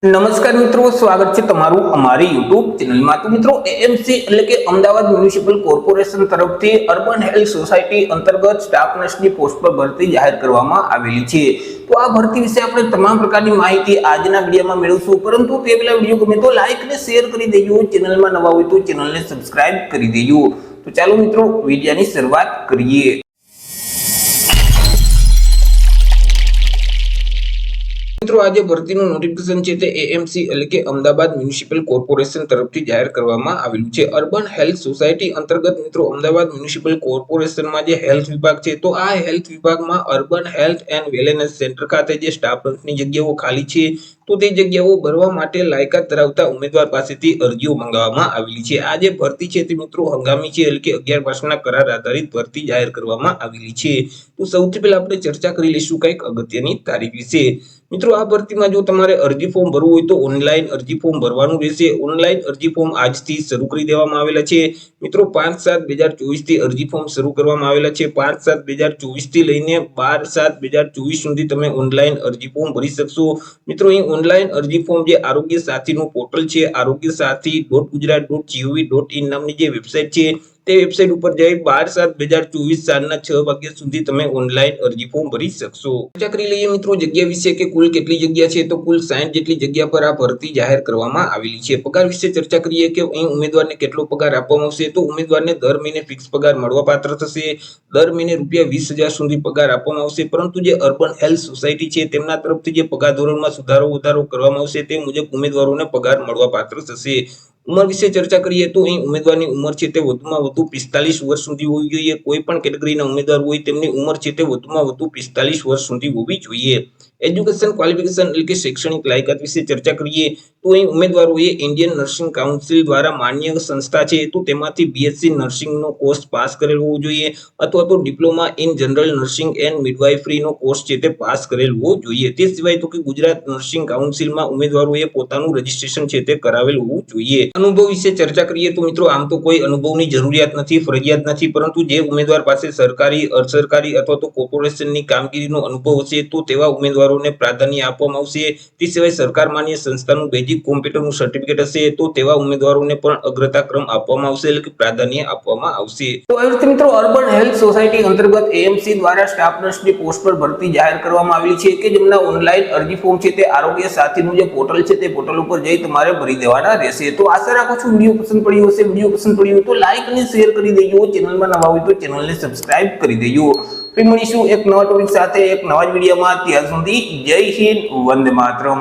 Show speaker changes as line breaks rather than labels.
નમસ્કાર મિત્રો, સ્વાગત છે તમારું અમારી YouTube ચેનલમાં। તો મિત્રો એએમસી એટલે કે અમદાવાદ મ્યુનિસિપલ કોર્પોરેશન તરફથી અર્બન હેલ્થ સોસાયટી અંતર્ગત સ્ટાફ નર્સની પોસ્ટ પર ભરતી જાહેર કરવામાં આવેલી છે। તો આ ભરતી વિશે આપણે તમામ પ્રકારની માહિતી આજના વિડીયોમાં મેળવશું, પરંતુ તે પહેલા વિડીયો ગમે તો લાઈક અને શેર કરી દેજો, ચેનલમાં નવા હોય તો ચેનલને સબસ્ક્રાઇબ કરી દેજો। તો ચાલો મિત્રો વિડીયોની શરૂઆત કરીએ। મિત્રો આજે ભરતીનું નોટિફિકેશન છે તે એએમસી એટલે કે અમદાવાદ મ્યુનિસિપલ કોર્પોરેશન તરફથી જાહેર કરવામાં આવેલું છે। અર્બન હેલ્થ સોસાયટી અંતર્ગત મિત્રો અમદાવાદ મ્યુનિસિપલ કોર્પોરેશનમાં જે હેલ્થ વિભાગ છે, તો આ હેલ્થ વિભાગમાં urban health and wellness centre ખાતે જે સ્ટાફ નર્સની જગ્યાઓ ખાલી છે, તો તે જગ્યાઓ ભરવા માટે લાયકાત ધરાવતા ઉમેદવાર પાસેથી અરજીઓ મંગાવવામાં આવેલી છે। આ જે ભરતી છે તે મિત્રો હંગામી છે, એટલે કે 11 વર્ષના કરાર આધારિત ભરતી જાહેર કરવામાં આવેલી છે। તો સૌથી પહેલા આપણે ચર્ચા કરી લઈશું કંઈક અગત્યની તારીખ વિશે। મિત્રો આ ભરતીમાં જો તમારે અરજી ફોર્મ ભરવું હોય તો ઓનલાઈન અરજી ફોર્મ ભરવાનું રહેશે। ઓનલાઈન અરજી ફોર્મ આજથી શરૂ કરી દેવામાં આવેલા છે। મિત્રો 5/7/2024 થી અરજી ફોર્મ શરૂ કરવામાં આવેલા છે। 5/7/2024 થી લઈને 12/7/2024 સુધી તમે ઓનલાઈન અરજી ફોર્મ ભરી શકશો। મિત્રો અહીં ઓનલાઈન અરજી ફોર્મ જે આરોગ્ય સાથીનું પોર્ટલ છે, arogyasathi.gujarat.gov.in નામની જે વેબસાઇટ છે, તે વેબસાઇટ ઉપર જઈ 12/7/2024 સાંજના 6 વાગ્યા સુધી તમે ઓનલાઈન અરજી ફોર્મ ભરી શકશો। ચર્ચા કરી લઈએ મિત્રો જગ્યા વિશે કે કુલ કેટલી જગ્યા છે, તો કુલ 60 જેટલી જગ્યા પર આ ભરતી જાહેર કરવામાં આવેલી છે। પગાર વિશે ચર્ચા કરીએ કે અહીં ઉમેદવારને કેટલો પગાર આપવામાં આવશે, તો ઉમેદવારને દર મહિને ફિક્સ પગાર મળવાપાત્ર થશે। દર મહિને ₹20,000 સુધી પગાર આપવામાં આવશે, પરંતુ જે અર્બન હેલ્થ સોસાયટી છે તેમના તરફથી જે પગાર ધોરણમાં સુધારો વધારો કરવામાં આવશે તે મુજબ ઉમેદવારોને પગાર મળવાપાત્ર થશે। ઉંમર વિશે ચર્ચા કરીએ તો અહીં ઉમેદવારની ઉંમર છે તે વધુમાં વધુ 45 વર્ષ સુધી હોવી જોઈએ। કોઈ પણ કેટેગરીના ઉમેદવાર હોય તેમની ઉંમર છે તે વધુમાં વધુ 45 વર્ષ સુધી હોવી જોઈએ। એજ્યુકેશન ક્વોલિફિકેશન એટલે કે શૈક્ષણિક લાયકાત વિશે ચર્ચા કરીએ તો અહીં ઉમેદવારોએ ઇન્ડિયન નર્સિંગ કાઉન્સિલ દ્વારા માન્ય સંસ્થા છે તો તેમાંથી બીએસસી નર્સિંગનો કોર્સ પાસ કરેલ હોવો જોઈએ, અથવા તો diploma in general nursing and મિડવાઇફરીનો કોર્સ છે તે પાસ કરેલ હોવો જોઈએ। તે સિવાય તો કે ગુજરાત નર્સિંગ કાઉન્સિલમાં ઉમેદવારોએ પોતાનું રજીસ્ટ્રેશન છે તે કરાવેલ હોવું જોઈએ। અનુભવ વિશે ચર્ચા કરીએ તો મિત્રો આમ તો કોઈ અનુભવની જરૂરિયાત નથી, ફરજિયાત નથી, પરંતુ જે ઉમેદવાર પાસે સરકારી, અર્ધસરકારી અથવા તો કોર્પોરેશનની કામગીરીનો અનુભવ હશે તો તેવા ઉમેદવારોને પ્રાધાન્ય આપવામાં આવશે। તે સિવાય સરકાર માન્ય સંસ્થાનું બેઝિક કોમ્પ્યુટરનું સર્ટિફિકેટ હશે તો તેવા ઉમેદવારોને પણ અગ્રતાક્રમ આપવામાં આવશે, એટલે કે પ્રાધાન્ય આપવામાં આવશે। તો આવી રીતે મિત્રો અર્બન હેલ્થ સોસાયટી અંતર્ગત એએમસી દ્વારા સ્ટાફ નર્સની પોસ્ટ પર ભરતી જાહેર કરવામાં આવેલી છે કે જેમના ઓનલાઈન અરજી ફોર્મ છે તે આરોગ્ય સાથીનું જે પોર્ટલ છે તે પોર્ટલ ઉપર જઈ તમારે ભરી દેવાના રહેશે। તો આશા રાખું છું વિડીયો પસંદ પડ્યો હશે। વિડીયો પસંદ પડ્યો હોય તો લાઈક અને શેર કરી દેજો, ચેનલમાં નવા હોય તો ચેનલને સબસ્ક્રાઇબ કરી દેજો। ફરી મળીશું એક નવા ટોપિક સાથે એક નવા જ વિડીયોમાં। ત્યાં સુધી જય હિન્દ, વંદે માતરમ।